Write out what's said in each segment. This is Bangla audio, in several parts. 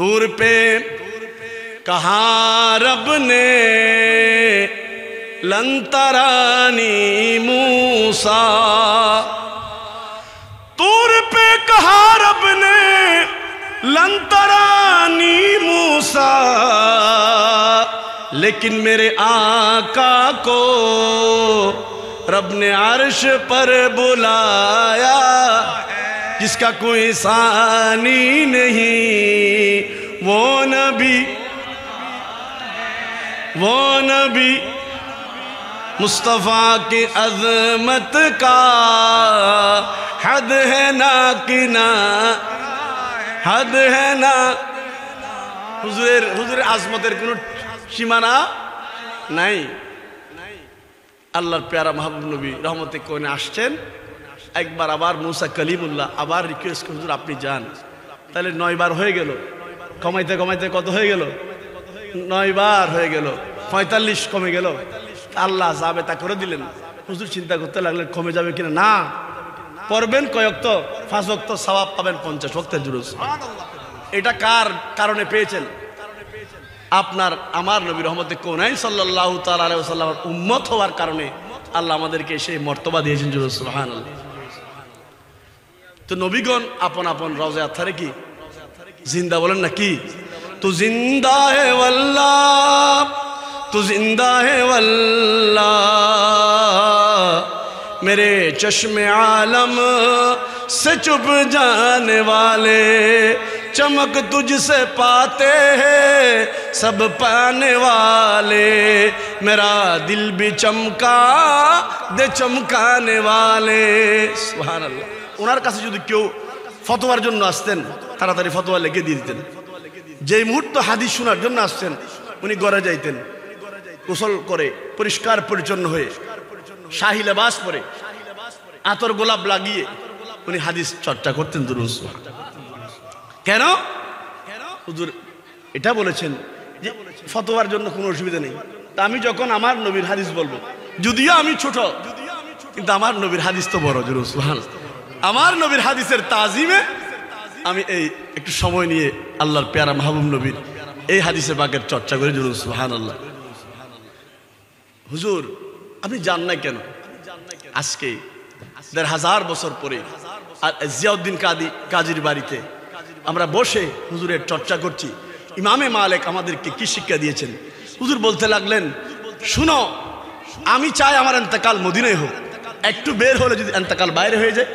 तूर पे कहा रब ने लंतरानी मूसा, तूर पे कहा रब ने लंतरानी मूसा, लेकिन मेरे आका को रब ने अर्श पर बुलाया, जिसका कोई सानी नहीं, वो नबी मुस्तफ़ा की अज़मत का हद है ना कि ना हद है ना। हुजूরের আজমতের কোনো সীমানা নাই। আল্লাহর প্যারা মাহবুব নবী রহমতে কোনে আসছেন, একবার আবার মুসা কলিমুল্লাহ আবার রিকোয়েস্ট করে, হুজুর আপনি যান। তাহলে 9 বার হয়ে গেল, কমাইতে কমাইতে কত হয়ে গেল? 9 বার হয়ে গেল, 45 কমে গেল। আল্লাহ যাবে তা করে দিলেন। হুজুর চিন্তা করতে লাগলেন কমে যাবে কিনা। না, পড়বেন কয় ওয়াক্ত? 5 ওয়াক্ত, সওয়াব পাবেন 50 ওয়াক্তের জুরুজ। এটা কার কারণে পেয়েছেন? আপনার আমার নবী রহমতে কোনাইন সাল্লাল্লাহু তাআলা আলাইহি ওয়াসাল্লামের উম্মত হওয়ার কারণে আল্লাহ আমাদেরকে সেই মর্তবা দিয়েছেন। জুরুজ সুবহানাল্লাহ। তো নবীগণ আপন আপন রওজা আথারে কি জিন্দা বলেন না কি? তু জিন্দা হে ওয়াল্লাহ, तू जिंदा है वल्लाह, मेरे चश्मे आलम से चुप जाने वाले, चमक तुझसे पाते हैं सब पाने वाले, मेरा दिल भी चमका दे चमकाने वाले। सुभान अल्लाह। ওনার কাছে যদি কেউ ফতোয়ার জন্য আসতেন, তাড়াতাড়ি ফতোয়া লিখে দিয়ে দিতেন। যেই মুহূর্তে হাদিস শোনার জন্য আসতেন, উনি ঘরে যাইতেন, গোসল করে পরিষ্কার পরিচ্ছন্ন হয়ে শাহী লেবাস পরে আতর গোলাপ লাগিয়ে উনি হাদিস চর্চা করতেন। দুরূদ। কেন? হুজুর এটা বলেছেন যে ফতোয়ার জন্য কোনো অসুবিধা নেই। তা আমি যখন আমার নবীর হাদিস বলবো, যদিও আমি ছোট, কিন্তু আমার নবীর হাদিস তো বড়। জোরে সুবহানাল্লাহ। আমার নবীর হাদিসের তাজিমে আমি এই একটু সময় নিয়ে আল্লাহর প্যারা মাহবুব নবীর এই হাদিসের বাগের চর্চা করে। জোরে সুবহানাল্লাহ। হুজুর আপনি জান না কেন? আজকে 1000 বছর পরে জিয়াউদ্দিন কাজীর বাড়িতে আমরা বসে হুজুরের চর্চা করছি। ইমামে মালিক আমাদেরকে কি শিক্ষা দিয়েছেন? হুজুর বলতে লাগলেন, শুনো, আমি চাই আমার ইন্তেকাল মদিনায় হোক, একটু বের হলে যদি ইন্তেকাল বাইরে হয়ে যায়।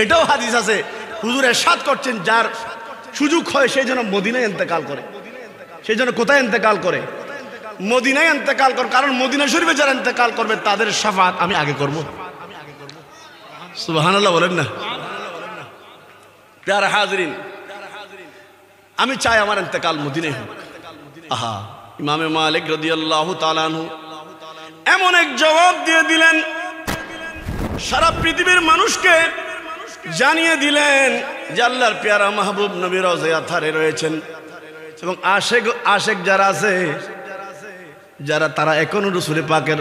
এটাও হাদিস আছে। হুজুর ইরশাদ করছেন, যার সুযোগ হয় সেই জন্য মদিনায় ইন্তেকাল করে। সেই জন্য কোথায় ইন্তেকাল করে? মদিনায় ইন্তেকাল করে। কারণ মদিনা শরীফে যারা ইন্তেকাল করবে তাদের শাফাআত আমি আগে করব। সুবহানাল্লাহ বলেন না? প্যারা হাজরিন, আমি চাই আমার ইন্তেকাল মদিনায় হোক। আহা, ইমামে মালিক রাদিয়াল্লাহু তাআলা আনহু এমন এক জবাব দিয়ে দিলেন, সারা পৃথিবীর মানুষকে জানিয়ে দিলেন যে আল্লাহর প্যারা মাহবুব নবী রওজায়ে আতহারে রয়েছেন। এবং আশেক যারা আছে, যারা তারা এখনো রাসূল পাকের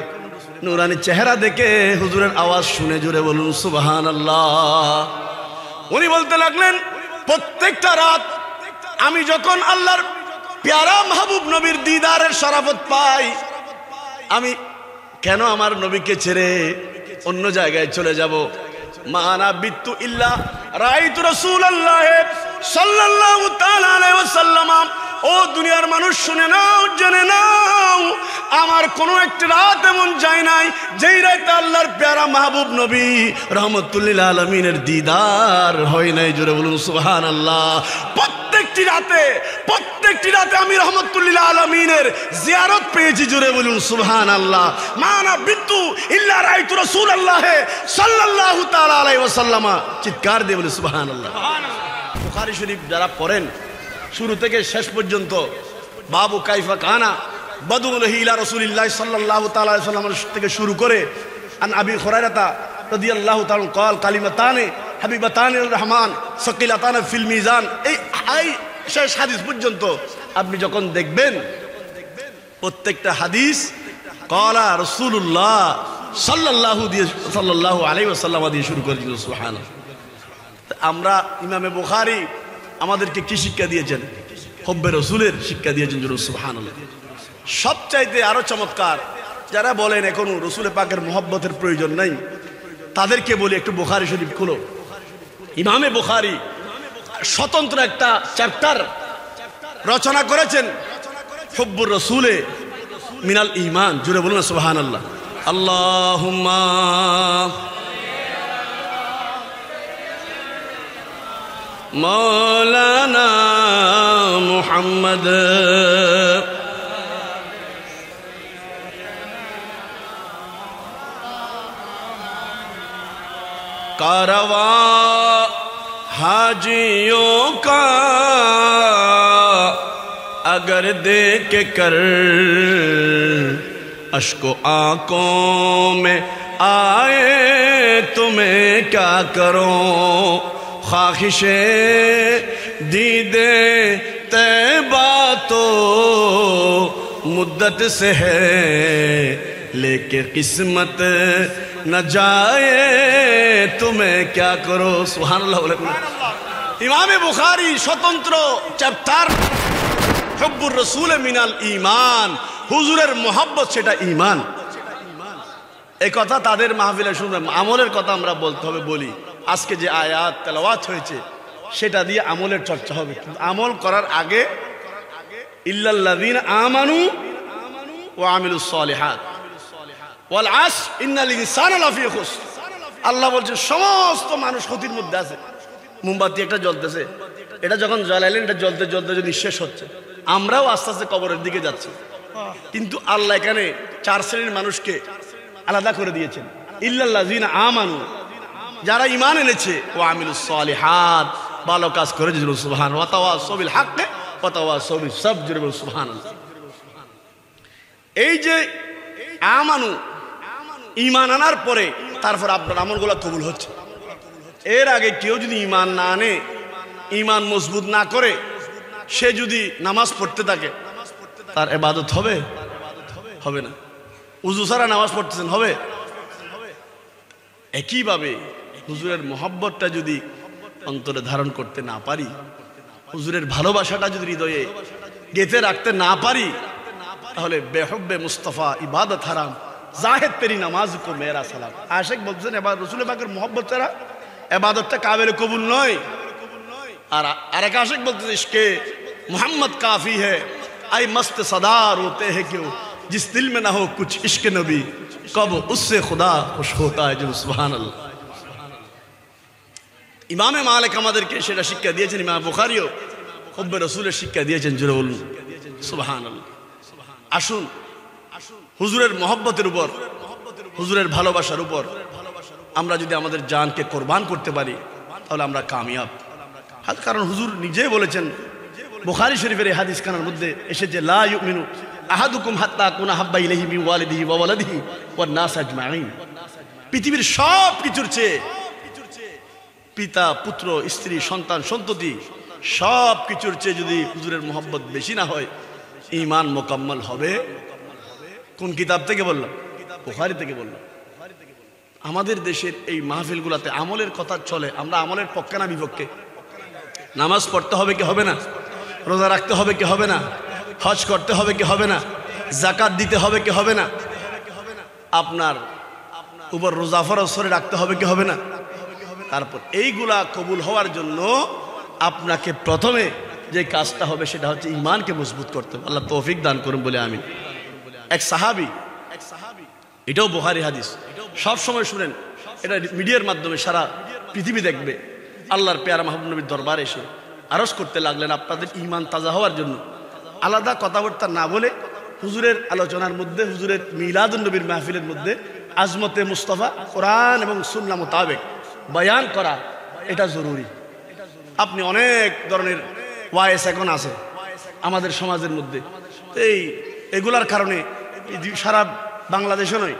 নূরানি চেহারা দেখে হুজুরের আওয়াজ শুনে জুড়ে বলুন সুবহানাল্লাহ। উনি বলতে লাগলেন, প্রত্যেকটা রাত আমি যখন আল্লাহর প্যারা মাহবুব নবীর দিদারের শরাফত পাই, আমি কেন আমার নবীকে ছেড়ে অন্য জায়গায় চলে যাব? মানা বিত্তু ইল্লা রাআইতু রাসূলুল্লাহ সাল্লাল্লাহু তাআলা আলাইহি ওয়াসাল্লাম। ও দুনিয়ার মানুষ শুনে নাও, জেনে নাও, আমার কোনো একটা রাত এমন যায় নাই যেই রাতে আল্লাহর প্যারা মাহবুব নবী রহমতুল্লিল আলমিনের দিদার হয় নাই। জোরে বলুন সুবহানাল্লাহ। প্রত্যেকটি রাতে আমি রহমতুল্লিল আলমিনের জিয়ারত পেয়েছি। জোরে বলুন সুবহানাল্লাহ। মানা বিত্তু ইল্লা রাআইতু রাসূলুল্লাহ সাল্লাল্লাহু তাআলা আলাইহি ওয়াসাল্লাম। চিৎকার দিয়ে বলুন সুবহানাল্লাহ। বুখারী শরীফ যারা পড়েন শুরু থেকে শেষ পর্যন্ত, বাবু কাইফা কানা বাদুলহি ইলা রাসূলিল্লাহ সাল্লাল্লাহু তাআলা আলাইহি ওয়াসাল্লাম থেকে শুরু করে আন আবি হুরায়রা রাদিয়াল্লাহু তাআলা قال কালিমাতানে হাবিবাতানে রহমান সাকিলাতানে ফিল মিজান, এই শেষ হাদিস পর্যন্ত আপনি যখন দেখবেন প্রত্যেকটা হাদিস ক্বালা রাসূলুল্লাহ সাল্লাল্লাহু আলাইহি ওয়াসাল্লাম দিয়ে শুরু করেছিল। সুবহানাল্লাহ। আমরা ইমামে বুখারী আমাদেরকে কি শিক্ষা দিয়েছেন? হব্বে রসুলের শিক্ষা দিয়েছেন সুবহানাল্লাহ। সবচাইতে আরো চমৎকার, যারা বলেন এখন রসুল পাকের মোহব্বতের প্রয়োজন নাই, তাদেরকে বলি একটু বুখারী শরীফ খুলো। ইমামে বুখারী স্বতন্ত্র একটা চ্যাপ্টার রচনা করেছেন হুব্বুর রসুলে মিনাল ঈমান। জুড়ে বলুন না সুবহানাল্লাহ। আল্লাহুম্মা মাওলানা মুহাম্মদ कारवा हाजियों का अगर देख कर अश्को आंखों में आए तुम्हें क्या करो, ख्वाहिशे दीदे तैबा तो मुद्दत से है, लेके किस्मत न जाए तुम्हें क्या करो। सुबहानाल्लाह। ইমামে বুখারী স্বতন্ত্র চ্যাপ্টার হুব্বুর রাসূল মিনাল ঈমান, হুজুরের মোহাব্বত সেটা ঈমান। এই কথা তাদের মাহফিলে শুনবে, আমলের কথা আমরা বলতে হবে বলি। আজকে যে আয়াত তেলাওয়াত হয়েছে সেটা দিয়ে আমলের চর্চা হবে, কিন্তু আমল করার আগে ইল্লাল্লাযীনা আমানু ওয়া আমিলুস সালিহাত ওয়াল আসর ইন্নাল ইনসানা লাফি খুসর। আল্লাহ বলছে সমস্ত মানুষ ক্ষতির মধ্যে আছে। মোমবাতি একটা জ্বলতেছে, এটা যখন জ্বালাইলেন এটা জ্বলতে জ্বলতে যদি নিঃশেষ হচ্ছে, আমরাও আস্তে আস্তে কবরের দিকে যাচ্ছি। কিন্তু আল্লাহ এখানে চার শ্রেণীর মানুষকে আলাদা করে দিয়েছেন। ইল্লাল্লাযীনা আমানু, যারা ঈমান এনেছে, ওয়া আমিলুস সালিহাত, ভালো কাজ করেছে, সুবহানাল্লাহ, ওয়া তাওয়াসাউ বিল হাক্কি ওয়া তাওয়াসাউ বিস সাবর, সুবহানাল্লাহ। এই যে আমানু, ঈমান আনার পরে তারপর আপনার আমলগুলো কবুল হচ্ছে। এর আগে কেউ যদি ঈমান না আনে, ঈমান মজবুত না করে, সে যদি নামাজ পড়তে থাকে, তার ইবাদত হবে? হবে না। উযু ছাড়া নামাজ পড়তেছেন, হবে? একইভাবে হুজুরের মোহাব্বতটা যদি অন্তরে ধারণ করতে না পারি, হুজুরের ভালোবাসাটা যদি হৃদয়ে গেঁথে রাখতে না পারি, তাহলে বেহুব্বে মুস্তাফা ইবাদত হারাম, জাহেদ তেরি নামাজ কো মেরা সালাম। আশিক বলছেন এবার রসুল পাকের মোহাব্বত ছাড়া ইবাদতটা কাবিল কবুল নয়। আর আরেক আশিক বলতেছে ইশকে মোহাম্মদ কাফি है, आई मस्त सदार होते हैं क्यों, जिस दिल में ना हो कुछ इश्क नबी, कब उससे खुदा खुश होता है। जो सुबहानाल्लाह। ইমামে মালিক আমাদেরকে সেটা শিক্ষা দিয়েছেন, ইমাম বুখারীও হুব্বে রাসূলের শিক্ষা দিয়েছেন। জোরে বলুন সুবহানাল্লাহ। আসুন হুজুরের মহব্বতের উপর, হুজুরের ভালোবাসার উপর আমরা যদি আমাদের জানকে কোরবান করতে পারি, তাহলে আমরা কামিয়াব। কারণ হুজুর নিজেই বলেছেন, বুখারী শরীফের এই হাদিস খানার মধ্যে এসেছে, লা ইউমিনু আহাদুকুম হাত্তা কুনা হাব্বা ইলাইহি মিন ওয়ালিদিহি ওয়া ওয়ালাদিহি ওয়ান নাস আজমাইন। পৃথিবীর সব কিছুর চেয়ে, পিতা পুত্র স্ত্রী সন্তান সন্ততি সব কিছুর চেয়ে যদি হুজুরের মোহাব্বত বেশি না হয়, ঈমান মোকাম্মল হবে। কোন কিতাব থেকে বললাম? বুখারী থেকে বললাম। আমাদের দেশের এই মাহফিলগুলোতে আমলের কথা চলে, আমরা আমলের পক্ষে না বিপক্ষে? নামাজ পড়তে হবে কি হবে না? রোজা রাখতে হবে কি হবে না? হজ করতে হবে কি হবে না? যাকাত দিতে হবে কি হবে না? আপনার উপর রোজা ফরজ করে রাখতে হবে কি হবে না? তারপর এইগুলা কবুল হওয়ার জন্য আপনাকে প্রথমে যে কাজটা হবে সেটা হচ্ছে ঈমানকে মজবুত করতে হবে। আল্লাহ তৌফিক দান করুন বলে আমিন। এক সাহাবী, এটাও বুখারী হাদিস, সব সময় শুনেন, এটা মিডিয়ার মাধ্যমে সারা পৃথিবী দেখবে। আল্লাহর পেয়ারা মাহবুব নবীর দরবারে এসে আরজ করতে লাগলেন আপনাদের ঈমান তাজা হওয়ার জন্য। আলাদা কথাবার্তা না বলে হুজুরের আলোচনার মধ্যে, হুজুরের মিলাদুন নবীর মাহফিলের মধ্যে আজমতে মুস্তাফা কোরআন এবং সুন্নাহ মোতাবেক বয়ান করা এটা জরুরি। আপনি অনেক ধরনের ওয়াইস এখন আছে আমাদের সমাজের মধ্যে, এই এগুলার কারণে সারা বাংলাদেশে নয়,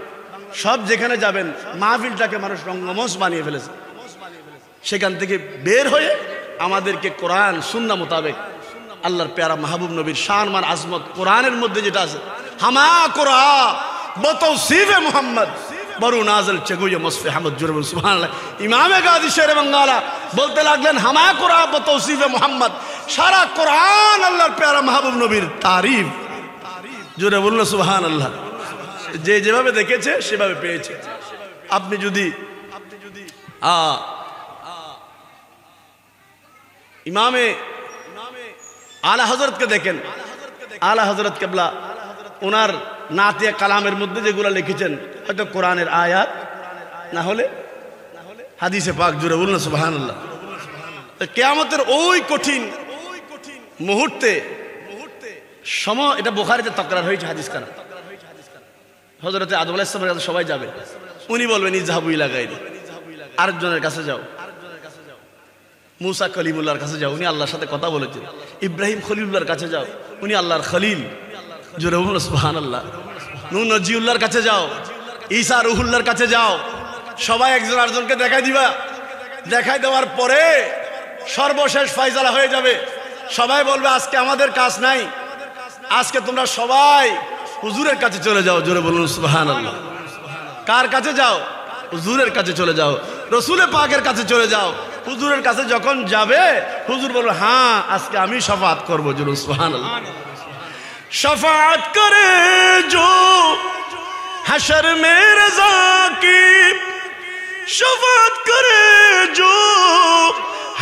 সব যেখানে যাবেন মাহফিলটাকে মানুষ রঙ্গমঞ্চ বানিয়ে ফেলেছে। সেখান থেকে বের হয়ে আমাদেরকে কোরআন সুন্নাহ মোতাবেক আল্লাহর পেয়ারা মাহবুব নবীর শান মান আজমত কোরআনের মধ্যে যেটা আছে, হামা কোরআ বতৌসিফে মুহাম্মদ বরু নাজল চেগুয়ে মসফে আহমদ জুরব সুবহানাল্লাহ। ইমামে গাজী শেরে বাঙ্গালা বলতে লাগলেন, হামা কোরআ বতৌসিফে মুহাম্মদ, সারা কোরআন আল্লাহর মাহবুব নবীর তারিফ, জোরে বলুন সুবহানাল্লাহ। যে যেভাবে দেখেছে সেভাবে পেয়েছে। আপনি যদি ইমামে আলা হযরতকে দেখেন, আলা হযরত কেবলা ওনার নাতিয়া কালামের মধ্যে যেগুলো লিখেছেন, হয়তো কোরআনের আয়াত, না হলে হাদিসে পাক, জোরে বলুন সুবহানাল্লাহ। কিয়ামতের ওই কঠিন মুহূর্তে সময়, এটা বুখারীতে তাকরার হয়েছে হাদিস কানা, হযরতে আদম আলাইহিস সালামের কাছে সবাই যাবে, উনি বলবেন ইযহাবু ইলা গায়রি, আরেকজনের কাছে যাও। মুসা কলিমুল্লাহর কাছে যাও, উনি আল্লাহর সাথে কথা বলেছেন। ইব্রাহিম খলিলুল্লাহর কাছে যাও, উনি আল্লাহর খলিল, জোরে বলুন সুবহানাল্লাহ। নূহ নজিউল্লাহর কাছে যাও, ঈসা রুহুল্লাহর কাছে যাও, সবাই একজন আরেকজনকে দেখাই দিবা। দেখাই দেওয়ার পরে সর্বশেষ ফায়সালা হয়ে যাবে। সবাই বলবে আজকে আমাদের কাজ নাই, আজকে তোমরা সবাই হুজুরের কাছে চলে যাও, জোরে বলুন সুবহানাল্লাহ। কার কাছে যাও? হুজুরের কাছে চলে যাও, রসুলের পাকের কাছে চলে যাও। হুজুরের কাছে যখন যাবে, হুজুর বলবে হ্যাঁ আজকে আমি শাফাআত করবো, জোরে সুবহানাল্লাহ। শাফাআত করে जो हशर में रज़ा की, शफाअत करे जो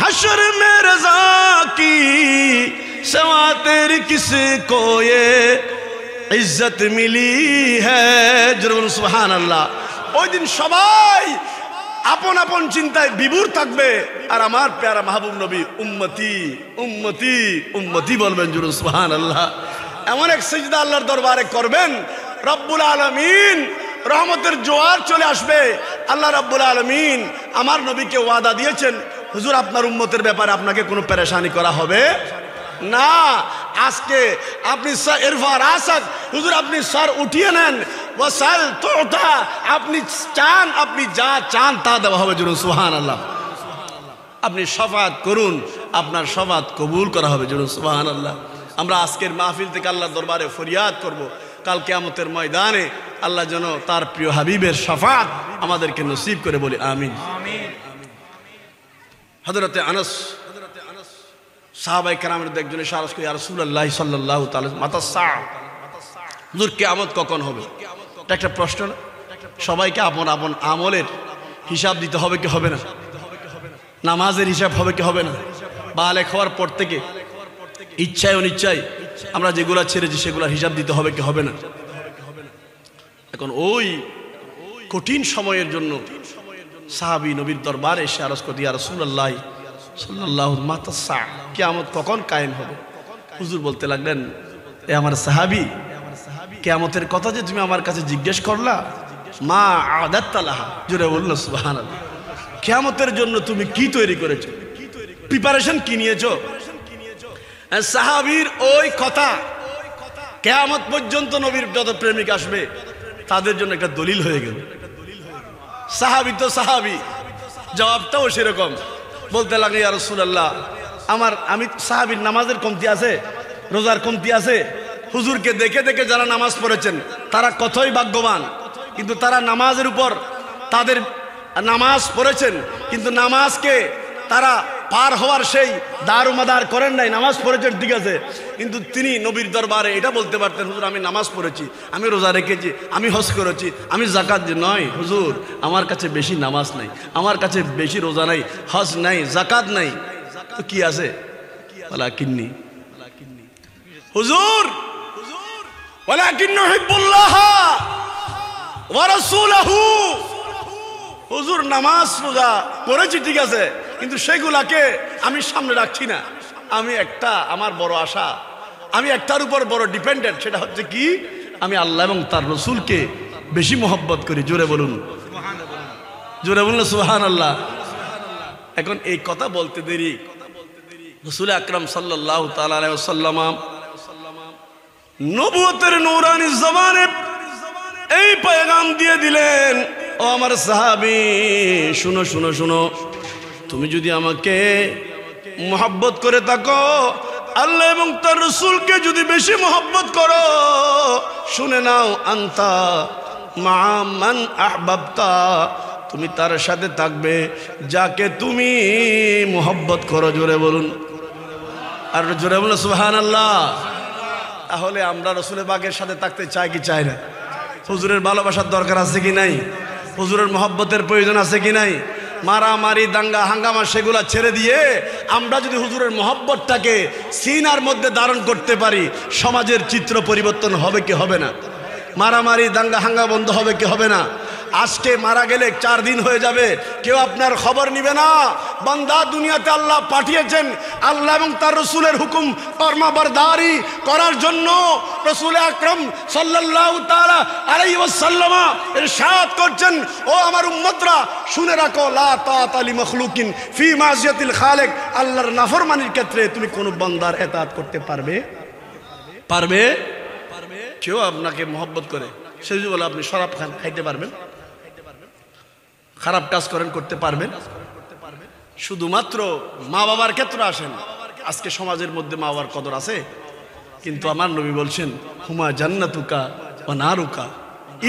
हशर में रज़ा की, सवा तेरी किसको ये इज्जत मिली है, जरूर सुभान अल्लाह। ওই দিন সবাই আপন আপন চিন্তায় বিভোর থাকবে, আর আমার প্যারা মাহবুব নবী উম্মতি উম্মতি উম্মতি বলবেন, জরুর সুবহানাল্লাহ। এমন এক সিজদা আল্লাহর দরবারে করবেন, রব্বুল আলামিন রহমতের জোয়ার চলে আসবে। আল্লাহ রব্বুল আলামিন আমার নবীকে ওয়াদা দিয়েছেন, হুজুর আপনার উম্মতের ব্যাপারে আপনাকে কোনো পেরেশানি করা হবে না। আজকে আপনি ইরফা রাসাক, হুজুর আপনি সর উঠিয়ে নেন, ওয়াসাল তুতা, আপনি চান, আপনি যা চান তা দেওয়া হবে, জরুর সুবহানাল্লাহ। আপনি শাফাআত করুন, আপনার শাফাআত কবুল করা হবে, জরুর সুবহানাল্লাহ। আমরা আজকের মাহফিল থেকে আল্লাহর দরবারে ফরিয়াদ করব, কাল কিয়ামতের ময়দানে আল্লাহ যেন তার প্রিয় হাবিবের শাফাআত আমাদেরকে নসিব করে, বলি আমিন। হযরতে আনাস সাহাবায়ে কেরামের একজন এসে আরজ করে, ইয়া রাসূলুল্লাহ সাল্লাল্লাহু তাআলা মাতা সাআ, হুজুর কিয়ামত কখন হবে? এটা একটা প্রশ্ন না? সবাইকে আপন আপন আমলের হিসাব দিতে হবে কি হবে না? নামাজের হিসাব হবে কি হবে না? বালেগ হওয়ার পর থেকে ইচ্ছায় অনিচ্ছায় আমরা যেগুলা ছেড়েছি সেগুলার হিসাব দিতে হবে কি হবে না? এখন ওই কঠিন সময়ের জন্য সাহাবী নবীর দরবারে এসে আরজ করে, ইয়া রাসূলুল্লাহ সাল্লাল্লাহু মাতা সাআ, কিয়ামত কখন কায়েম হবে? হুজুর বলতে লাগলেন, এ আমার সাহাবী, কিয়ামতের কথা যে তুমি আমার কাছে জিজ্ঞেস করলা, মা আদাত্তা লাহা, জোরে বলল সুবহানাল্লাহ। কিয়ামতের জন্য তুমি কি তৈরি করেছো, প্রিপারেশন কি নিয়েছো? সাহাবীর ওই কথা কিয়ামত পর্যন্ত নবীর যত প্রেমিক আসবে তাদের জন্য একটা দলিল হয়ে গেল। সাহাবী তো সাহাবী, জবাবটাও সেরকম। বলতে লাগে, ইয়া রাসূলুল্লাহ আমি সাহাবীর নামাজের কমতি আছে, রোজার কমতি আছে। হুজুরকে দেখে দেখে যারা নামাজ পড়েছেন তারা কতই ভাগ্যবান, কিন্তু তারা নামাজের উপর তাদের নামাজ পড়েছেন, কিন্তু নামাজকে তারা পার হওয়ার সেই দারুমাদার করেন নাই। নামাজ পড়েছেন ঠিক আছে, কিন্তু তিনি নবীর দরবারে এটা বলতে পারতেন, হুজুর আমি নামাজ পড়েছি, আমি রোজা রেখেছি, আমি হজ করেছি, আমি যাকাত দিই। নয় হুজুর, আমার কাছে বেশি নামাজ নাই, আমার কাছে বেশি রোজা নাই, হজ নাই, যাকাত নাই, তো কি আছে? ওয়ালাকিন্নী হুজুর ওয়ালাকিন্নী উহিব্বুল্লাহ ওয়া রাসূলুহু, হুজুর নামাজ রোজা করেছি ঠিক আছে, কিন্তু সেগুলাকে আমি সামনে রাখছি না। আমি আমার বড় আশা, আমি একটার উপর বড় ডিপেন্ডেন্ট, সেটা হচ্ছে কি, আমি আল্লাহ এবং তার রসুলকে বেশি মহব্বত করি। জোরে বলুন, জোরে বলুন সুবহানাল্লাহ। এখন এই কথা বলতে দেরি রাসূল আকরাম সাল্লাল্লাহু তাআলা আলাইহি ওয়াসাল্লাম নবুয়তের নূরানি জবানে এই পেগাম দিয়ে দিলেন, ও আমার সাহাবী শুনো শুনো শুনো, তুমি যদি আমাকে মহব্বত করে থাকো, আল্লাহ এবং তার রসুলকে যদি বেশি মহব্বত করো, শুনে নাও, আনতা মা মান আহবাবতা, তুমি তার সাথে থাকবে যাকে তুমি মহব্বত করো। জোরে বলুন, আর জোরে বলো সুবহানাল্লাহ। তাহলে আমরা রসুলের পাকের সাথে থাকতে চাই কি চাই না? হুজুরের ভালোবাসার দরকার আছে কি নাই? হুজুরের মহব্বতের প্রয়োজন আছে কি নাই? মারামারি দাঙ্গা হাঙ্গামা সেগুলা ছেড়ে দিয়ে আমরা যদি হুজুরের মহব্বতটাকে সিনার মধ্যে ধারণ করতে পারি, সমাজের চিত্র পরিবর্তন হবে কি হবে না? মারামারি দাঙ্গা হাঙ্গা বন্ধ হবে কি হবে না? আজকে মারা গেলে 4 দিন হয়ে যাবে, কেউ আপনার খবর নিবে না। বান্দা দুনিয়াতে আল্লাহ পাঠিয়েছেন আল্লাহ এবং তার রসুলের হুকুম ফরমাবরদারি করার জন্য। রসুল আকরাম সাল্লাল্লাহু তাআলা আলাইহি ওয়াসাল্লাম ইরশাদ করছেন, ও আমার উম্মতরা শুনে রাখো, লা তাআতা লি মাখলুকিন ফি মাসিয়াতিল খালিক। আল্লাহর নাফরমানির ক্ষেত্রে তুমি কোন বান্দার ইতাআত করতে পারবে? কেউ আপনাকে মহব্বত করে, সে যদি বলে আপনি শরাব খান, খাইতে পারবেন? খারাপ কাজ করেন, করতে পারবেন? শুধুমাত্র মা বাবার ক্ষেত্রে আসেন, আজকে সমাজের মধ্যে মা বাবার কদর আছে, কিন্তু আমার নবী বলছেন হুমা জান্নাতুকা ওয়া নারুকা।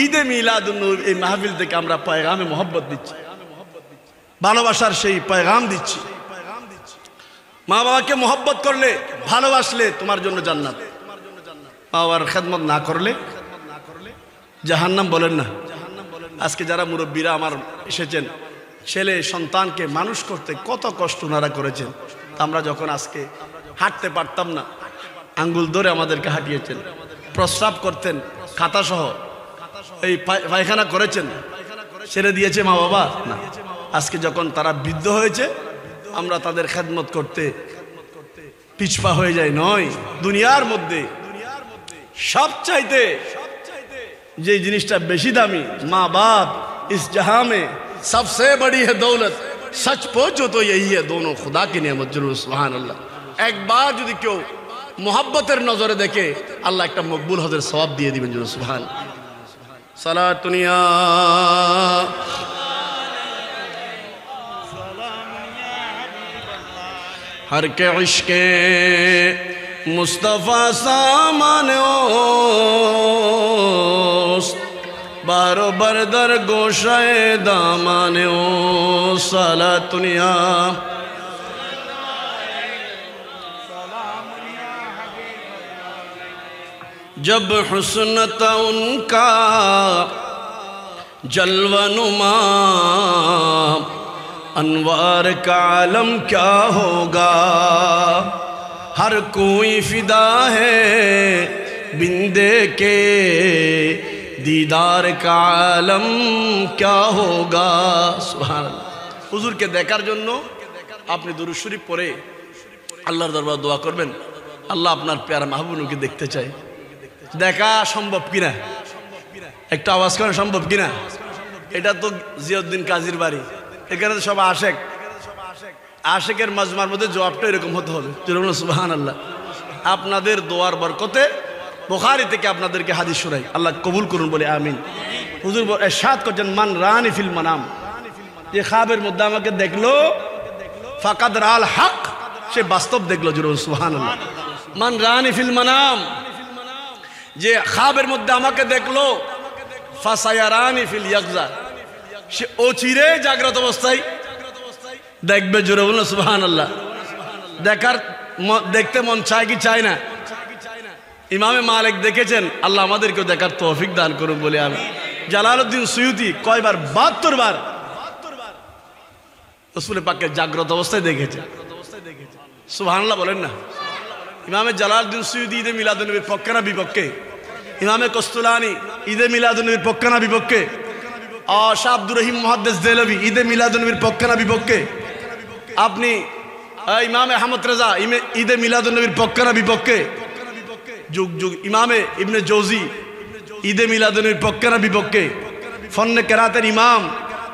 ঈদে মিলাদুন নবী এই মাহফিল থেকে আমরা পয়গামে মহব্বত দিচ্ছি, ভালোবাসার সেই পয়গাম দিচ্ছি। মা বাবাকে মহব্বত করলে, ভালোবাসলে তোমার জন্য জান্নাত। মা বাবার খেদমত না করলে জাহান্নাম। বলেন না? আজকে যারা মুরব্বীরা আমার এসেছেন, ছেলে সন্তানকে মানুষ করতে কত কষ্ট ওনারা করেছেন। আমরা যখন আজকে হাঁটতে পারতাম না, আঙ্গুল ধরে আমাদেরকে হাঁটিয়েছেন, প্রস্রাব করতেন খাতাসহ, এই পায়খানা করেছেন, ছেড়ে দিয়েছে মা বাবা না। আজকে যখন তারা বৃদ্ধ হয়েছে, আমরা তাদের খেদমত করতে পিছপা হয়ে যায়। নয়, দুনিয়ার মধ্যে সবচাইতে যে জিনিসটা বেশি দামি, মা বাপ। ইস জাহাं में सबसे बड़ी है दौलत, सच पूछो तो यही है, दोनों खुदा की नेमत। जरूर सुभान अल्लाह। একবার যদি কেউ মোহাব্বতের নজরে দেখে, আল্লাহ একটা মকবুল হজের সওয়াব দিয়ে দিবেন। জরুর সুবহান। সালাতুনিয়া हर के इश्क़े मुस्तफ़ा सामाने ओस्त, बारो बरदर गोशाए दामाने ओ। सलातुनिया जब हुस्न था उनका जलवा नुमा, अनवार का आलम क्या होगा। हर कोई फिदा है बिंदे के, दीदार का आलम क्या होगा। सुभान अल्लाह। হুজুরকে দেখার জন্য আপনি দুরূদ শরীফ পড়ে আল্লাহর দরবারে দোয়া করবেন, আল্লাহ আপনার প্যারা মাহবুবকে দেখতে চাই। দেখা সম্ভব কিনা? একটা আওয়াজ করা সম্ভব কিনা? এটা তো জিয়াউদ্দিন কাজীর বাড়ি, এখানে তো সব আশেক। আশেকের মাজমার মধ্যে জবাবটা এরকম হতে হবে। সুবহানাল্লাহ। আপনাদের দোয়ার বরকতে বুখারী থেকে আপনাদেরকে হাদিস শোনাই, আল্লাহ কবুল করুন বলে আমিন। হুজুর ইরশাদ করছেন, মান রানি ফিল মানাম, যে খাবের মধ্যে আমাকে দেখলো, ফাকাদ রাল হক, সে বাস্তব দেখলো। জরুর সুবহানাল্লাহ। মান রানি ফিল মানাম, যে খাবের মধ্যে আমাকে দেখলো, ফাসায়ারানি ফিল ইয়াকজা, সে অচিরে জাগ্রত অবস্থায় দেখবে। জোরে বলুন সুবহানাল্লাহ। দেখতে মন চায় কি চায় না? ইমামে মালিক দেখেছেন, আল্লাহ আমাদেরকেও দেখার তৌফিক দান করুন বলে আমি। জালালউদ্দিন সুয়ুতি কয়বার? 72 বার রাসূল পাকের জাগ্রত অবস্থায় দেখেছে। সুবহানাল্লাহ বলেন না? ইমামে জালালউদ্দিন সুয়ুতি ঈদে মিলাদুন নবীর পক্ষে না বিপক্ষে? ইমামে কস্তুলানি ঈদে মিলাদুন নবীর পক্ষে না বিপক্ষে? শাহ আব্দুর রহিম মুহাদ্দিস দেহলভী ঈদে মিলাদুন নবীর পক্ষে না বিপক্ষে? আপনি ইমামে আহমদ রেজা ঈদে মিলাদুন নবীর পক্ষে না বিপক্ষে? যুগ যুগ ইমামে ইবনে জৌজি ঈদে মিলাদুন নবীর পক্ষে না বিপক্ষে? ফন্নে কেরাতের ইমাম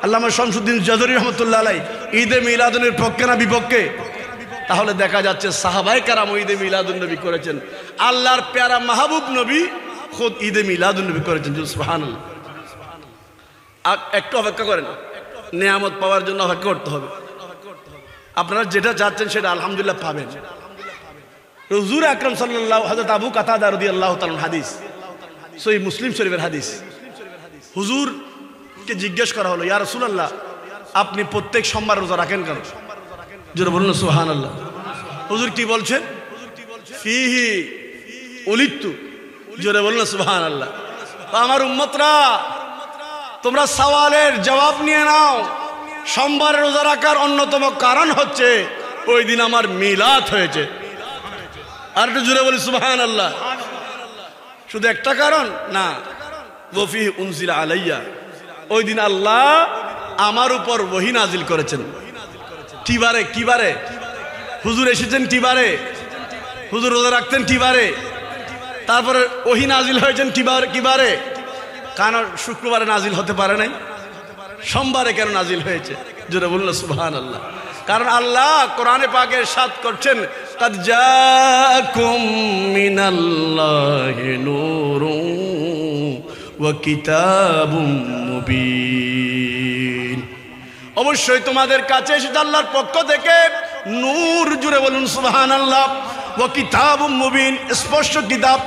আল্লামা শামসুদ্দিন জাযরি রহমাতুল্লাহ আলাইহি ঈদে মিলাদুন নবীর পক্ষে না বিপক্ষে? তাহলে দেখা যাচ্ছে সাহাবায়ে কেরাম ঈদে মিলাদুন নবী করেছেন, আল্লাহর প্যারা মাহবুব নবী খুদ ঈদে মিলাদুন নবী করেছেন। সুবহানাল্লাহ। একটু অপেক্ষা করেন, নিয়ামত পাওয়ার জন্য অপেক্ষা করতে হবে। আপনারা যেটা চাচ্ছেন সেটা আলহামদুলিল্লাহ পাবেন। হুজুর আকরাম সাল্লাল্লাহু, হযরত আবু কাতাদা রাদিয়াল্লাহু তাআলা হাদিস, সহিহ মুসলিম শরীফের হাদিস। হুজুরকে জিজ্ঞেস করা হলো, ইয়া রাসূলুল্লাহ, আপনি প্রত্যেক সোমবার রোজা রাখেন কেন? জোরে বলুন সুবহানাল্লাহ। হুজুর কি বলছেন? ফিহি উলিত্তু, জোরে বলুন সুবহানাল্লাহ। আমার উম্মতরা, তোমরা সওয়ালের জবাব নিয়ে নাও। সোমবার রোজা রাখার অন্যতম কারণ হচ্ছে ওই দিন আমার মিলাদ হয়েছে। আর একটু জোরে বলি সুবহানাল্লাহ। শুধু একটা কারণ না, ওয়াফি উনজিলা আলাইয়া, ওই দিন আল্লাহ আমার উপর ওহী নাজিল করেছেন। কিবারে হুজুর এসেছেন, কিবারে হুজুর রোজা রাখতেন, কিবারে তারপরে ওহী নাজিল হয়েছেন, কিবারে কারণ শুক্রবারে নাজিল হতে পারে নাই, সোমবারে কেন নাজিল হয়েছে? জোরে বলুন সুবহানাল্লাহ। কারণ আল্লাহ কোরআনে পাকে ইরশাদ করছেন, কাদ জাআকুম মিনাল্লাহি নূরুন ওয়া কিতাবুম মুবিন, অবশ্যই তোমাদের কাছে এসেছে আল্লাহর পক্ষ থেকে নূর, জুড়ে বলুন সুবহানাল্লাহ, ওয়া কিতাবুম মুবিন, স্পষ্ট কিতাব।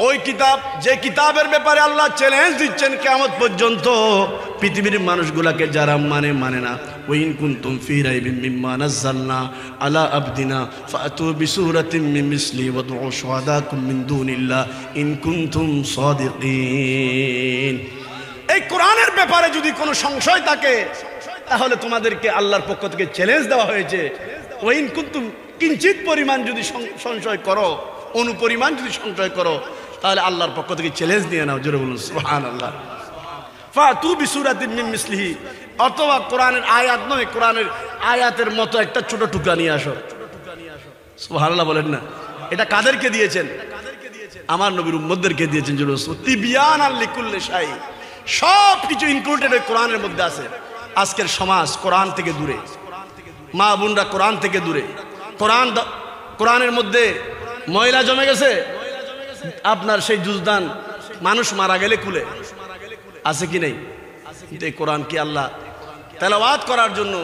ওই কিতাব, যে কিতাবের ব্যাপারে আল্লাহ চ্যালেঞ্জ দিচ্ছেন কিয়ামত পর্যন্ত পৃথিবীর মানুষগুলোকে যারা মানে না। ওয়াইন কুনতুম ফি রাইবিন মিম্মা নাযালনা আলা আবদিনা ফাতু বিসূরাতিন মিন মিসলি ওয়াদউ শুহাদাকুম মিন দুনিল্লাহ ইন কুনতুম সাদিকিন। এই কোরআনের ব্যাপারে যদি কোনো সংশয় থাকে তাহলে তোমাদেরকে আল্লাহর পক্ষ থেকে চ্যালেঞ্জ দেওয়া হয়েছে। ওয়াইন কুনতুম, কিঞ্চিত পরিমাণ যদি সংশয় করো, অনুপরিমাণ যদি সংশয় করো, তাহলে আল্লাহর পক্ষ থেকে চ্যালেঞ্জ নিয়ে নাও। জোরে বলুন সুবহানাল্লাহ। ফাতু বিসূরাতিন মিন মিসলিহি, অথবা কোরআনের আয়াত নয়, কোরআনের আয়াতের মতো একটা ছোট টুকরা নিয়ে আসো। সুবহানাল্লাহ বলেন না। এটা কাদেরকে দিয়েছেন? আমার নবীর উম্মতদেরকে দিয়েছেন। জোরে তিবিয়ানাল লিকুল্লি শাই, সব কিছু ইনক্লুডেড ওই কোরআনের মধ্যে আছে। আজকের সমাজ কোরআন থেকে দূরে, মা বোনরা কোরআন থেকে দূরে, কোরআনের মধ্যে ময়লা জমে গেছে। আপনার সেই জুজদান মানুষ মারা গেলে খুলে আছে কি নেই? কিন্তু এই কোরআন কি আল্লাহ তেলাওয়াত করার জন্য,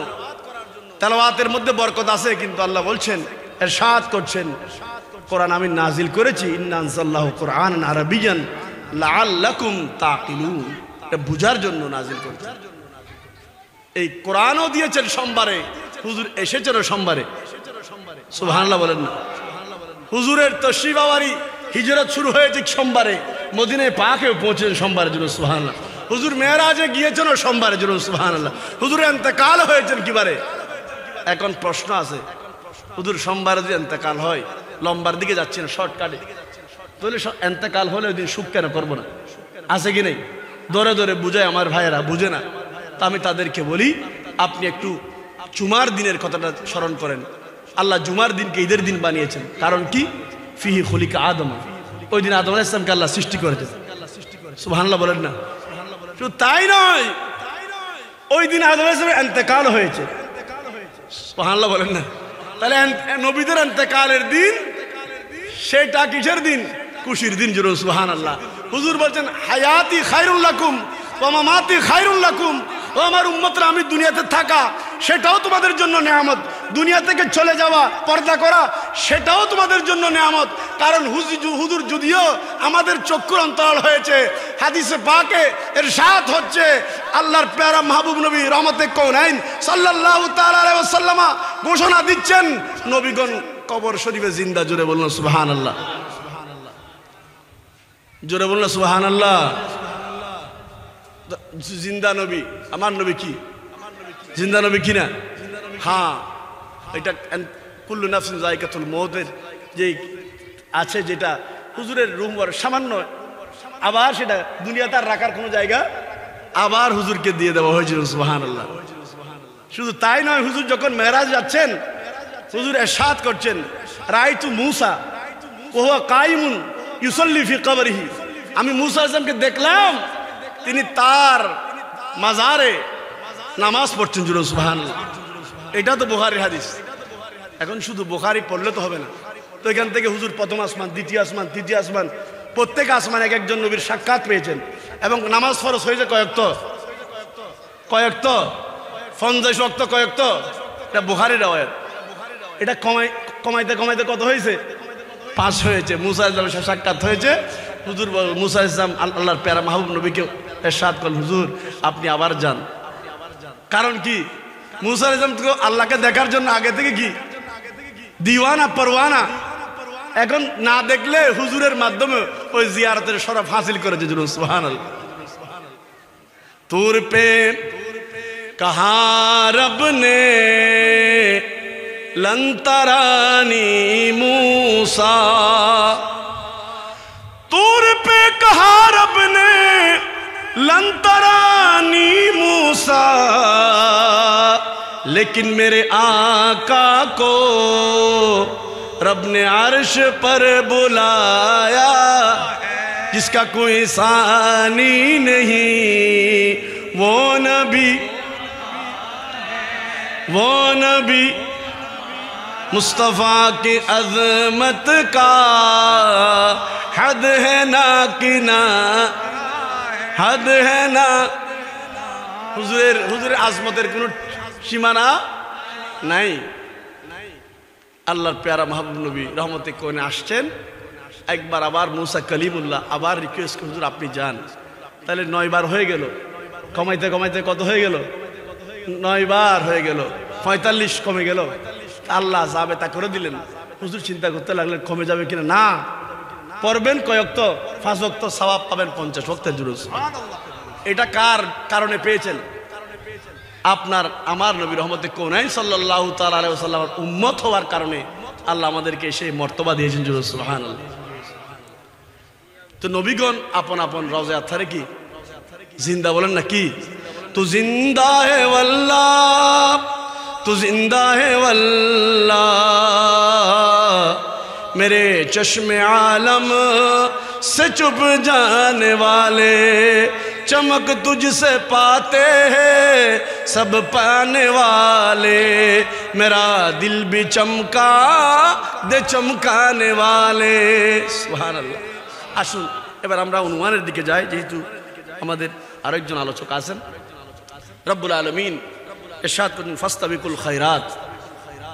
তেলাওয়াতের মধ্যে বরকত আছে, কিন্তু আল্লাহ বলছেন, ইরশাদ করছেন, কোরআন আমি নাজিল করেছি ইন্না আনজালনাহু কুরআনান আরাবিয়ান লাআল্লাকুম তাকিলুন, এটা বুঝার জন্য নাজিল করেছেন। এই কোরআনও দিয়েছেন সোমবারে, হুজুর এসেছেন সোমবারে। সুবহানাল্লাহ বলেন না। হুজুরের তশরিফ আওয়ারি হিজরত শুরু হয়েছে সোমবারে, মদিনায় পাকেও পৌঁছেছেন সোমবারে। জন্য সুবহানাল্লাহ। হুজুর মেরাজে গিয়েছেন সোমবারে। জন্য সুবহানাল্লাহ। হুজুরের ইন্তেকাল হয়েছেন কিবারে? এখন প্রশ্ন আছে, হুজুর সোমবারে যদি ইন্তেকাল হয়, লম্বার দিকে যাচ্ছেন শর্টকাটে, তাহলে ইন্তেকাল হলে ওই দিন শুক কেন করবো না? আছে কি নেই? দরে দরে বুঝায় আমার ভাইয়েরা, বুঝে না। তা আমি তাদেরকে বলি, আপনি একটু জুমার দিনের কথাটা স্মরণ করেন। আল্লাহ জুমার দিনকে ঈদের দিন বানিয়েছেন, কারণ কি? ফিহি খুলিকা আদম, ওই দিন আদম আলাইহিস সালামকে আল্লাহ সৃষ্টি করেছেন। সুবহানাল্লাহ বলেন না। শুধু তাই নয়, ওই দিন আদম আলাইহিস সালামের ইন্তেকাল হয়েছে। সুবহানাল্লাহ বলেন না। তাহলে নবীদের ইন্তেকালের দিন, সেটা কিসের দিন? খুশির দিন। জোরে সুবহানাল্লাহ। হুজুর বলছেন, হায়াতি খায়রুল লাকুম ওয়া মামাতি খায়রুল লাকুম, ও আমার উম্মতরা, আমি দুনিয়াতে থাকা সেটাও তোমাদের জন্য নেয়ামত, দুনিয়া থেকে চলে যাওয়া, পর্দা করা, সেটাও তোমাদের জন্য নেয়ামত। কারণ হুজুর যদিও আমাদের চক্ষুর অন্তরাল হয়েছে, হাদিসে পাকে ইরশাদ হচ্ছে, আল্লাহর প্যারা মাহবুব নবী রহমতে কওনাইন সাল্লাল্লাহু তাআলা আলাইহি ওয়াসাল্লাম ঘোষণা দিচ্ছেন, নবীগণ কবর শরীফে জিন্দা। জোরে বলুন সুবহানাল্লাহ। জোরে বলুন সুবহানাল্লাহ। জিন্দা নবী, আমার নবী কি জিন্দা নবী কিনা? হ্যাঁ, এটা কুল্লু নাফসিন যায়কাতুল মউতের যে আছে, যেটা হুজুরের রুমর সামান্য, আবার সেটা দুনিয়াতে আর রাখার কোনো জায়গা, আবার হুজুরকে দিয়ে দেওয়া হয়েছিল। সুবহানাল্লাহ। শুধু তাই নয়, হুজুর যখন মেরাজ যাচ্ছেন, হুজুর ইরশাদ করছেন, রাআইতু মূসা ওয়া হুয়া কায়িমুন ইউসাল্লি ফি কবরিহি, আমি মূসা আলাইহিস সালামকে দেখলাম, তিনি তার মাজারে নামাজ পড়ছেন। জুড়ে সুবহানাল্লাহ। এটা তো বুখারীর হাদিস। এখন শুধু বুখারী পড়লে তো হবে না, তো এখান থেকে হুজুর প্রথম আসমান, দ্বিতীয় আসমান, তৃতীয় আসমান, প্রত্যেক আসমান এক একজন নবীর সাক্ষাৎ পেয়েছেন। এবং নামাজ ফরজ হয়েছে কয়েকত 50 ওয়াক্ত কয়েকত, এটা বুখারীর রওয়ায়াত। এটা কমাইতে কমাইতে কত হয়েছে? 5 হয়েছে। মূসা আলাইহিস সালামের সাক্ষাৎ হয়েছে। হুজুর মূসা আলাইহিস সালাম আল্লাহর প্যারা মাহবুব নবীকে ইরশাদ করলেন, হুজুর আপনি আবার যান। কারণ কি? মূসা আলাইহিস সালাম তো আল্লাহকে দেখার জন্য আগে থেকে কি দিওয়ানা পরওয়ানা, এখন না দেখলে হুজুরের মাধ্যমে ওই জিয়ারতের শরফ হাসিল করেছে। সুবহানাল্লাহ। तूर पे कहा रब ने लंतरानी मूसा, तूर पे कहा रब ने लंतरानी मूसा, लेकिन मेरे आका को रब ने अर्श पर बुलाया, जिसका कोई सानी नहीं, वो नबी मुस्तफ़ा की अज़मत का हद है ना कि ना हद है ना। হুজুরের আজমতের কোনো সীমানা নাই। আল্লাহর প্যারা মাহবুব নবী রহমতে কোনে আসছেন, একবার আবার মুসা কালিমুল্লাহ আবার রিকোয়েস্ট হুজুর আপনি যান। তাহলে 9 বার হয়ে গেল, কমাইতে কমাইতে কত হয়ে গেল? 9 বার হয়ে গেল, 45 কমে গেল। আল্লাহ যাবে তা করে দিলেন। হুজুর চিন্তা করতে লাগলেন কমে যাবে কিনা। না, পড়বেন কয় ওয়াক্ত? 5 ওয়াক্ত, সওয়াব পাবেন 50 ওয়াক্তের জুরুস। এটা কার কারণে পেয়েছেন? আপনার আমার নবী রহমতে কোনাইন সাল্লাল্লাহু তাআলা আলাইহি ওয়াসাল্লামের উম্মত হওয়ার কারণে আল্লাহ আমাদেরকে সেই মর্তবা দিয়েছেন। জুরুস সুবহানাল্লাহ। তো নবীগণ আপন আপন রওজা আথারে কি জিন্দা বলেন না কি? তু জিন্দা হে ওয়াল্লাহ, তু জিন্দা হে ওয়াল্লাহ, मेरे चश्मे आलम से चुप जाने वाले, चमक तुझसे पाते हैं सब पाने वाले, मेरा दिल भी चमका दे चमकाने वाले। সুবহানাল্লাহ। আসুন এবার আমরা অনুমানের দিকে যাই, যেহেতু আমাদের আরেকজন আলোচক আছেন। রব্বুল আলামিন ইরশাদ করেন ফাস্তাবিকুল খায়রাত,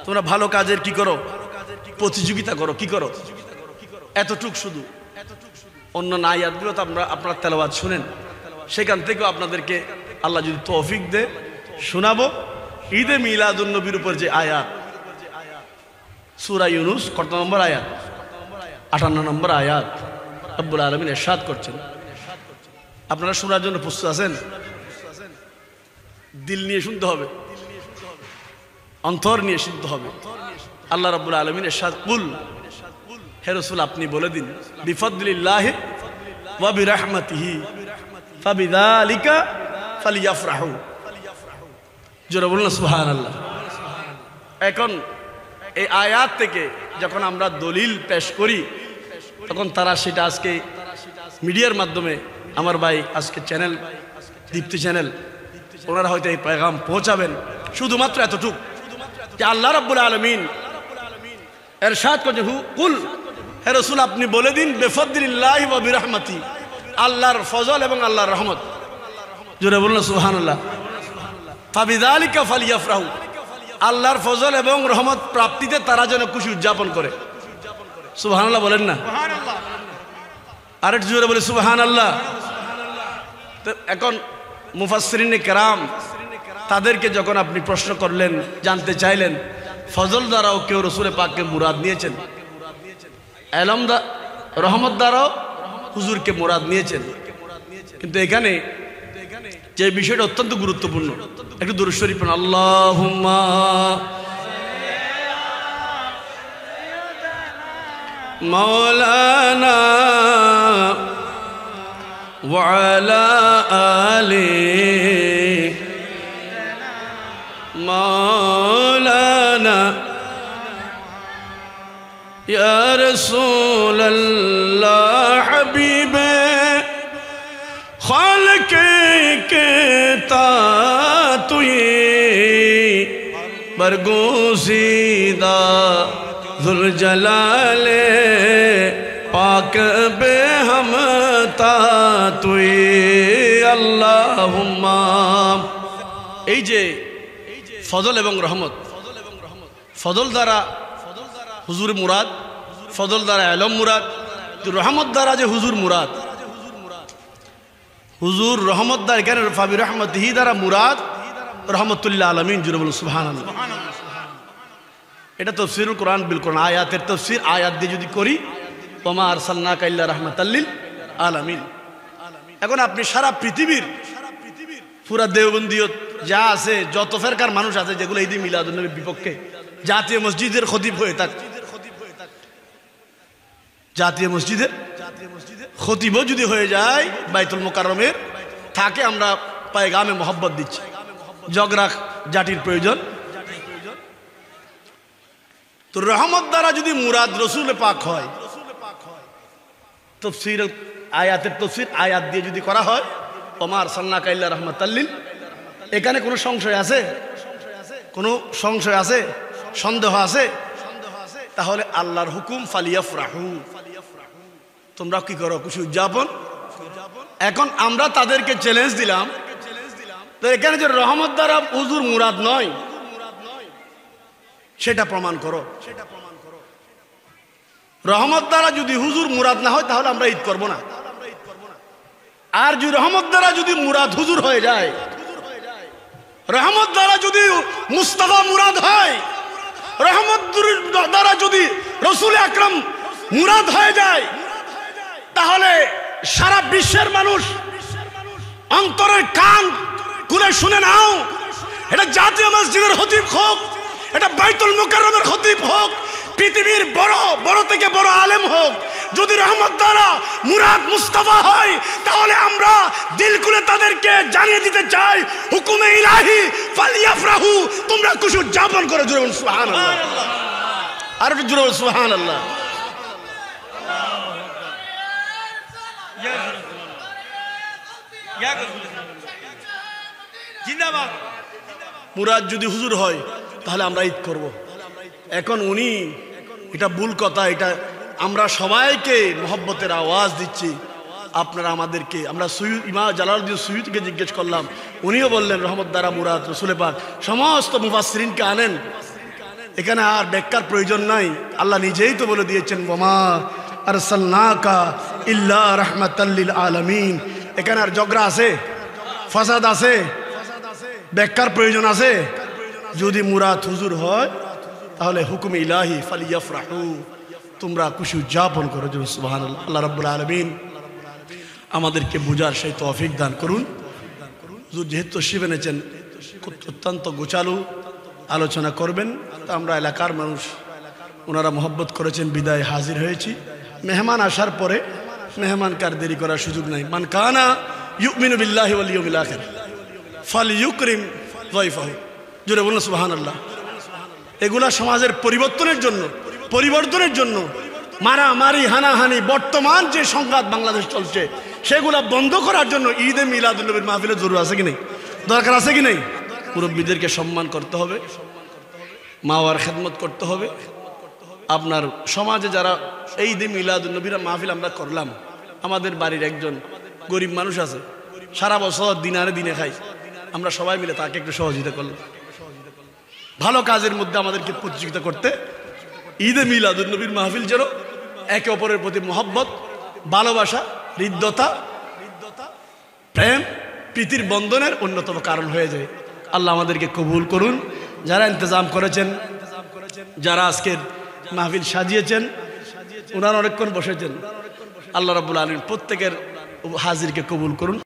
তোমরা ভালো কাজের কি করো? প্রতিযোগিতা করো। কি করো? এতটুক শুধু। অন্য আয়াতগুলো তো আপনারা তেলাওয়াত শুনেন, সেখান থেকেও আপনাদেরকে আল্লাহ যদি তৌফিক দে শোনাবো। ঈদে মিলাদুন নবীর উপর যে আয়াত, সূরা ইউনূস কত নম্বর আয়াত? 58 নম্বর আয়াত। রব্বুল আলামিন ইরশাদ করছেন, আপনারা শোনার জন্য প্রস্তুত আছেন? দিল নিয়ে শুনতে হবে, অন্তর নিয়ে শুনতে হবে। আল্লাহ রাব্বুল আলামিন ইরশাদ, কুল হে রাসূল আপনি বলে দিন, বিফাদলিল্লাহি ওয়া বিরহমাতিহি ফাবিযালিকা ফালইফরাহু। জোরে বলুন সুবহানাল্লাহ। এখন এই আয়াত থেকে যখন আমরা দলিল পেশ করি, তখন তারা সেটা আজকে মিডিয়ার মাধ্যমে, আমার ভাই আজকে চ্যানেল দীপ্তি চ্যানেল, ওনারা হয়তো এই পেগাম পৌঁছাবেন। শুধুমাত্র এতটুক যে আল্লাহ রাব্বুল আলামিন ইরশাদ করেন, কুল হে রাসূল আপনি বলে দিন, বিফাদলিল্লাহি ওয়া বিরহমাতি, আল্লাহর ফজল এবং আল্লাহর রহমত। জোরে বলুন সুবহানাল্লাহ। ফাবিযালিকা ফালইফরাহু, আল্লাহর ফজল এবং রহমত প্রাপ্তিতে তারা যেন খুশি উদযাপন করে। সুবহানাল্লাহ বলেন না? আরেক জোরে বলে সুবহানাল্লাহ। তো এখন মুফাসসিরিনে কেরাম তাদেরকে যখন আপনি প্রশ্ন করলেন, জানতে চাইলেন, ফজল দ্বারাও কেউ রসুল পাককে মুরাদ নিয়েছেন, এলম রহমত দ্বারাও হুজুরকে মুরাদ নিয়েছেন। কিন্তু এখানে যে বিষয়টা অত্যন্ত গুরুত্বপূর্ণ, একটু দুরূদ শরীফ পড়ুন। আল্লাহুম্মা মাওলানা ওয়া আলা আলি মাওলানা ইয়া রাসূলুল্লাহ হাবিবে খালক के तुई बरगुज़ीदा ज़ुल जलाले पाक बे हम तुई अल्लाहुम्मा। এই যে ফজল এবং রহমত, ফজল দ্বারা হুজুর মুরাদ, ফজল দ্বারা আলম মুরাদ, রহমত দ্বারা যে হুজুর মুরাদ, হুজুর রহমত দ্বারা এখানে ফাবি রহমতিহি দ্বারা মুরাদ রহমতুল্লাহ আলামিন। জুড়ে বলুন সুবহানাল্লাহ। এটা তাফসীরুল কোরআন বিল কোরআন, আয়াতের তাফসীর আয়াত দিয়ে যদি করি, ওমা আরসালনাকা ইল্লা রাহমাতাল লিল আলামিন। এখন আপনি সারা পৃথিবীর পুরা দেওবন্দিয়ত যা আছে, যত ফেরকার মানুষ আছে যেগুলো ঈদ মিলাদুন নবীর বিপক্ষে, জাতীয় মসজিদের খতিব হয়ে থাক, জাতীয় মসজিদের খতিবও যদি হয়ে যায় বাইতুল মুকাররমের থাকে, আমরা পায়গামে মোহাব্বত দিচ্ছি, জগরা জাতির প্রয়োজন। তো রহমত দ্বারা যদি মুরাদ রসুল পাক হয়, তাফসীর আয়াতের তাফসীর আয়াত দিয়ে যদি করা হয়, ওমা আরসালনাকা ইল্লা রাহমাতাল লিল, এখানে কোনো সংশয় আছে? কোনো সংশয় আছে? সন্দেহ আছে? তাহলে আল্লাহর হুকুম ফালিয়াফরাহু, তোমরা কি করো? খুশি উদযাপন। এখন আমরা তাদেরকে চ্যালেঞ্জ দিলাম, তো এখানে যে রহমত দ্বারা হুজুর মুরাদ নয়, সেটা প্রমাণ করো। রহমত দ্বারা যদি হুজুর মুরাদ না হয় তাহলে আমরা ঈদ করব না। আর যদি রহমত দ্বারা যদি মুরাদ হুজুর হয়ে যায়, রহমত দ্বারা যদি মুস্তাফা মুরাদ হয়, রহমত দ্বারা যদি রসুল আকরাম মুরাদ হয়ে যায়, তাহলে সারা বিশ্বের মানুষ অন্তরের কান খুলে শুনে নাও, এটা জাতীয় মসজিদের খতিব হোক, এটা বাইতুল মুকাররমের খতিব হোক, পৃথিবীর বড় বড় থেকে বড় আলেম হোক, যদি রহমত দ্বারা মুরাদ মুস্তাফা হয়, তাহলে আমরা দিল খুলে তাদেরকে জানিয়ে দিতে চাই, হুকুমে ইলাহি ফালিয়াফরাহু, তোমরা খুশি উদযাপন করো। জোরে বলুন সুবহানাল্লাহ, আর একটু জোরে বলুন সুবহানাল্লাহ। মুরাদ যদি হুজুর হয় তাহলে আমরা ঈদ করব। এখন উনি, এটা ভুল কথা, এটা আমরা সবাইকে মহব্বতের আওয়াজ দিচ্ছি, আপনারা আমাদেরকে, আমরা ইমাম জালালউদ্দিন সুয়ুতিকে জিজ্ঞেস করলাম, উনিও বললেন রহমত দ্বারা মুরাদ রসুল পাক। সমস্ত মুফাসসিরিনকে আনেন, এখানে আর ব্যাখ্যার প্রয়োজন নাই, আল্লাহ নিজেই তো বলে দিয়েছেন ওমা আরসালনাকা ইল্লা রাহমাতাল লিল আলামিন। এখানে আর ঝগড়া আছে, ফাসাদ আছে, ব্যাখ্যার প্রয়োজন আছে? যদি মুরাদ হুজুর হয় তাহলে হুকুম ইলাহি ফালিয়াফরাহু, তোমরা খুশি উদযাপন করো। সুবহানাল্লাহ। আল্লাহ রাব্বুল আলামিন আমাদেরকে বুঝার সেই তৌফিক দান করুন। যেহেতু শিব এনেছেন, অত্যন্ত গোছালো আলোচনা করবেন, তো আমরা এলাকার মানুষ, ওনারা মহব্বত করেছেন বিদায় হাজির হয়েছি। মেহমান আসার পরে মেহমানকে আর দেরি করার সুযোগ নাই। মান কানা ইউমিনু বিল্লাহি ওয়াল ইয়াউমিল আখির ফালইউকরিম যায়ফাহু। জোরে বলুন সুবহানাল্লাহ। এগুলা সমাজের পরিবর্তনের জন্য মারামারি, হানাহানি, বর্তমান যে সংঘাত বাংলাদেশ চলছে, সেগুলা বন্ধ করার জন্য ঈদে মিলাদুন নবীর মাহফিলের জরুরি আছে কি নেই? দরকার আছে কি নেই? মুরব্বীদেরকে সম্মান করতে হবে, মা বাবার খেদমত করতে হবে। আপনার সমাজে যারা এই ঈদে মিলাদুন নবীর মাহফিল আমরা করলাম, আমাদের বাড়ির একজন গরিব মানুষ আছে, সারা বছর দিনারে দিনে খাই, আমরা সবাই মিলে তাকে একটু সহযোগিতা করলাম। ভালো কাজের মধ্যে আমাদেরকে প্রতিযোগিতা করতে, ঈদে মিলাদুন নবীর মাহফিল যেন একে অপরের প্রতি মহব্বত, ভালোবাসা, হৃদ্যতা, প্রেম, প্রীতির বন্ধনের অন্যতম কারণ হয়ে যায়। আল্লাহ আমাদেরকে কবুল করুন। যারা ইন্তজাম করেছেন, যারা আজকের মাহফিল সাজিয়েছেন, ওনারা অনেকক্ষণ বসেছেন, আল্লাহ রাব্বুল আলামিন প্রত্যেকের হাজিরকে কবুল করুন।